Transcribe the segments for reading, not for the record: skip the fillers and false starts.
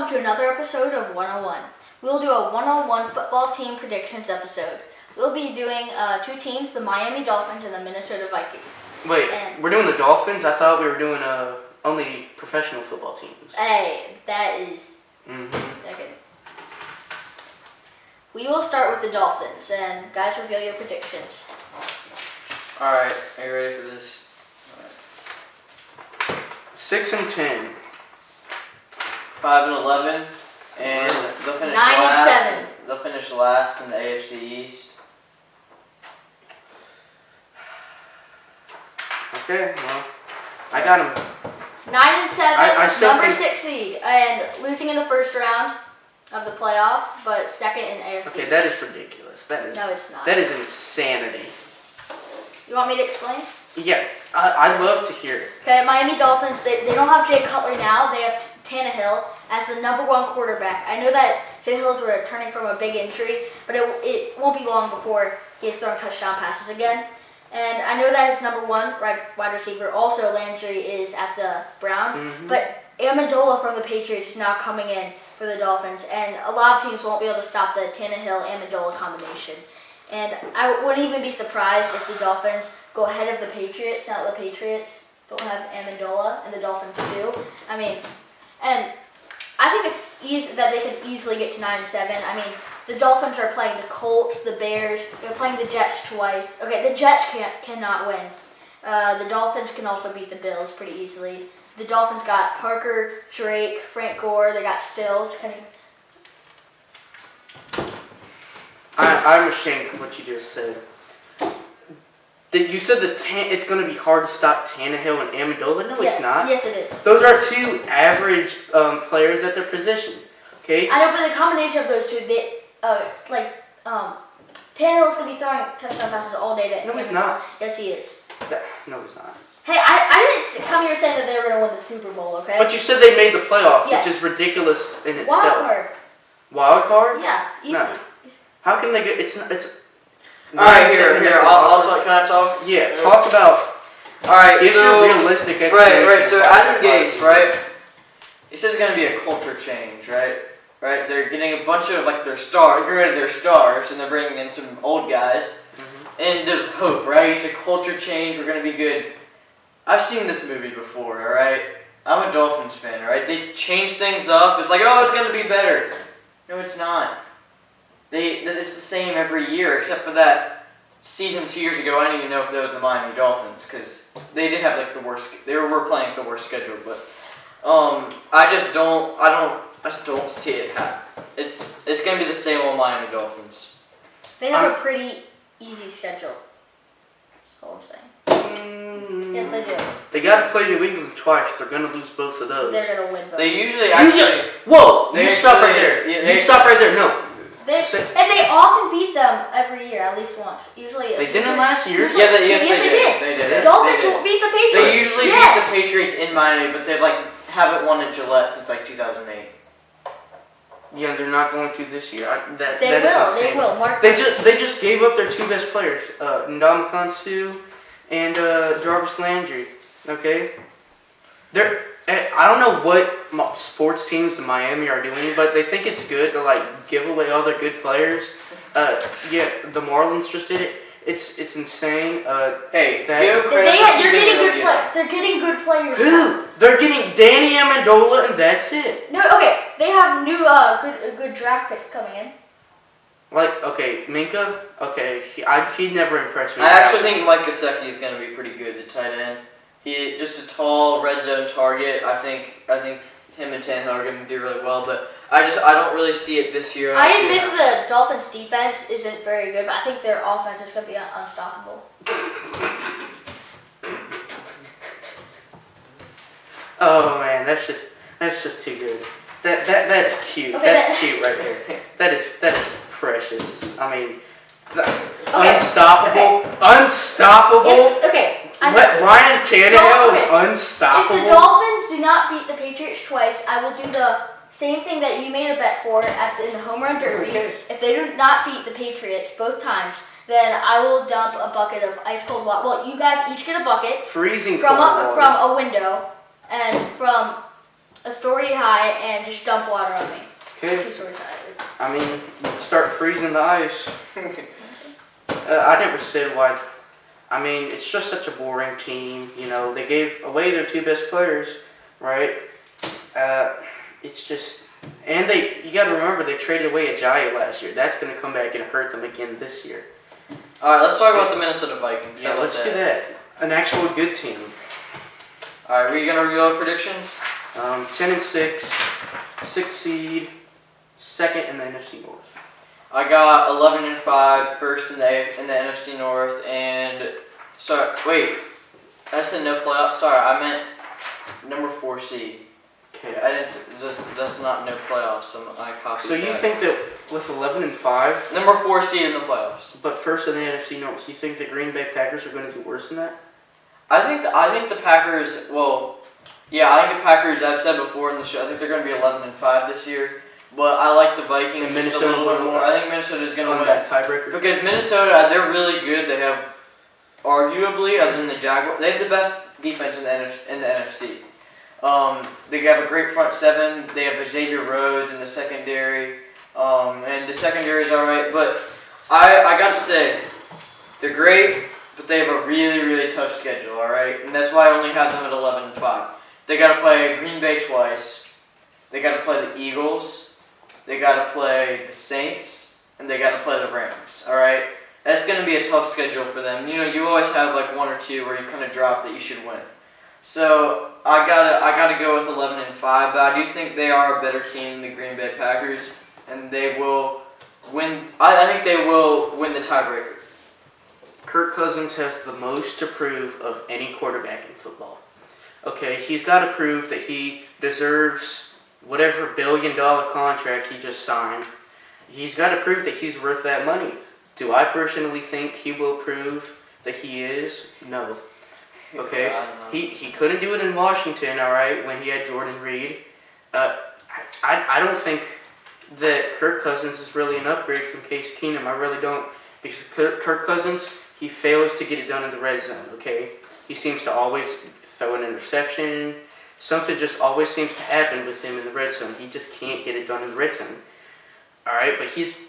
welcome to another episode of 101. We will do a 101 football team predictions episode. We'll be doing two teams, the Miami Dolphins and the Minnesota Vikings. Wait, we're doing the Dolphins? I thought we were doing only professional football teams. Hey, that is... Okay. We will start with the Dolphins, and guys, reveal your predictions. Alright, are you ready for this? Right. 6-10. 5-11, and they'll finish 9-7. They'll finish last in the AFC East. Okay, well, I got him. 9-7, number 6 seed, and losing in the first round of the playoffs, but second in AFC. Okay, that is ridiculous. No, it's not. That is insanity. You want me to explain? Yeah, I'd love to hear it. Okay, Miami Dolphins, they don't have Jay Cutler now. They have Tannehill as the #1 quarterback. I know that Tannehill's returning from a big injury, but it won't be long before he has thrown touchdown passes again. And I know that his #1 wide receiver, also Landry, is at the Browns. But Amendola from the Patriots is now coming in for the Dolphins. And a lot of teams won't be able to stop the Tannehill-Amendola combination. And I wouldn't even be surprised if the Dolphins go ahead of the Patriots. Now the Patriots don't have Amendola, and the Dolphins do. I mean, and I think it's easy that they can easily get to 9-7. I mean, the Dolphins are playing the Colts, the Bears. They're playing the Jets twice. Okay, the Jets cannot win. The Dolphins can also beat the Bills pretty easily. The Dolphins got Parker, Drake, Frank Gore. They got Stills. I'm ashamed of what you just said. You said that it's going to be hard to stop Tannehill and Amendola? No, yes, it's not. Yes, it is. Those are two average players at their position. Okay? I know, but the combination of those two, Tannehill's going to be throwing touchdown passes all day to No, he's not. Yes, he is. No, he's not. Hey, I didn't come here saying that they were going to win the Super Bowl, okay? But you said they made the playoffs, Yes. which is ridiculous in itself. Wild card. Wild card? Yeah, easy. No. How can they get? It's. Alright, here. I'll talk. Can I talk? Yeah, talk about. Alright, Give so your realistic explanation. Right. So Adam Gase, right? He says it's gonna be a culture change, right? Right. They're getting a bunch of their stars, getting rid of their stars, and they're bringing in some old guys. And there's hope, right? It's a culture change. We're gonna be good. I've seen this movie before, all right? I'm a Dolphins fan, all right? They change things up. It's like, oh, it's gonna be better. No, it's not. It's the same every year, except for that season 2 years ago. I don't even know if that was the Miami Dolphins, because they did have the worst. They were playing the worst schedule, but I just don't see it happen. It's gonna be the same old Miami Dolphins. They have a pretty easy schedule. That's all I'm saying. Yes, they do. They got to play New England twice. They're gonna lose both of those. They're gonna win both. They usually actually. Whoa! You stop right there. Yeah, You stop right there. No. And they often beat them every year, at least once. Usually. They didn't last year. Yes, they did. They did. The Dolphins beat the Patriots. They usually beat the Patriots in Miami, but they haven't won at Gillette since 2008. Yeah, they're not going to this year. They will. Mark. They just gave up their two best players, Ndamukong and Jarvis Landry. Okay, I don't know what sports teams in Miami are doing, but they think it's good to give away all their good players. Yeah, the Marlins just did it. It's insane. Hey, they're getting good players. They're getting good players. Who? They're getting Danny Amendola, and that's it. No, okay. They have new good draft picks coming in. Minka. Okay, he never impressed me. I actually think Mike Gesicki is going to be pretty good at tight end. He just a tall red zone target. I think him and Tannehill are going to do really well, but I don't really see it this year. I admit the Dolphins' defense isn't very good, but I think their offense is going to be unstoppable. Oh man, that's just too good. That's cute. Okay, that's cute right there. That is precious. I mean, unstoppable. Okay. Unstoppable. Ryan Tannehill is unstoppable. If the Dolphins do not beat the Patriots twice, I will do the same thing that you made a bet for in the home run derby. Okay. If they do not beat the Patriots both times, then I will dump a bucket of ice cold water. Well, you guys each get a bucket Freezing from cold water. from a window and from a story high and just dump water on me. Okay. 2 stories high. I mean, start freezing the ice. I never said why. I mean, it's just such a boring team. You know, they gave away their 2 best players, right? It's just, and you got to remember they traded away Ajayi last year. That's going to come back and hurt them again this year. All right, let's talk about the Minnesota Vikings. Yeah, let's do that. An actual good team. All right, are you gonna reveal our predictions? 10-6, 6th seed, 2nd in the NFC North. I got 11-5, first in the NFC North, and I said no playoffs. Sorry, I meant number 4 seed. Okay. I didn't. That's not no playoffs. So I copied. So you that. think that with 11-5, number 4 seed in the playoffs? but first in the NFC North, you think the Green Bay Packers are going to do worse than that? I think the Packers. Well, yeah, I think the Packers. I've said before in the show. I think they're going to be 11-5 this year. But I like the Vikings And just a Minnesota little bit more. I think Minnesota's going to On win that tiebreaker? because Minnesota. They're really good. They have, arguably, other than the Jaguars, they have the best defense in the NFC. They have a great front 7. They have Xavier Rhodes in the secondary, and the secondary is all right. But I got to say, they're great, but they have a really, really tough schedule. All right, and that's why I only have them at 11-5. They got to play Green Bay twice. They got to play the Eagles. They got to play the Saints, and they got to play the Rams. All right, that's going to be a tough schedule for them. You know, you always have like 1 or 2 where you kind of drop that you should win. So I gotta go with 11-5, but I do think they are a better team than the Green Bay Packers, and they will win. I think they will win the tiebreaker. Kirk Cousins has the most to prove of any quarterback in football. Okay, he's got to prove that he deserves whatever billion-dollar contract he just signed. He's got to prove that he's worth that money. Do I personally think he will prove that he is? No. Okay, he couldn't do it in Washington, all right, when he had Jordan Reed. I don't think that Kirk Cousins is really an upgrade from Case Keenum. I really don't. Because Kirk Cousins, he fails to get it done in the red zone, okay? He seems to always throw an interception. Something just always seems to happen with him in the red zone. He just can't get it done in the red zone. All right, but he's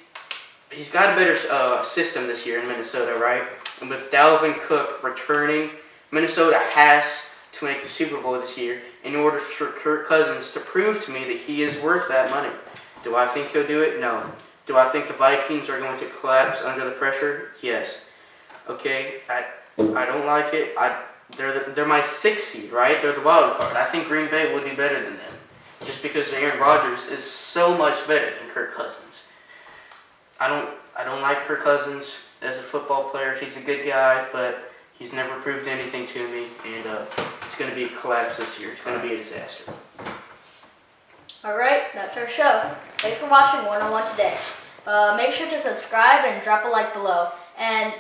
got a better system this year in Minnesota, right? And with Dalvin Cook returning, Minnesota has to make the Super Bowl this year in order for Kirk Cousins to prove to me that he is worth that money. Do I think he'll do it? No. Do I think the Vikings are going to collapse under the pressure? Yes. Okay, I don't like it. They're my 6th seed, right? They're the wild card. I think Green Bay will do better than them, just because Aaron Rodgers is so much better than Kirk Cousins. I don't like Kirk Cousins as a football player. He's a good guy, but he's never proved anything to me, and it's going to be a collapse this year. It's going to be a disaster. All right, that's our show. Thanks for watching 101 today. Make sure to subscribe and drop a like below. And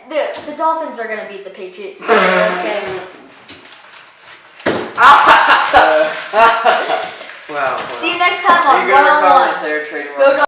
the Dolphins are gonna beat the Patriots. Okay. Wow. See you next time on Are you going to 101. Sarah trading? Go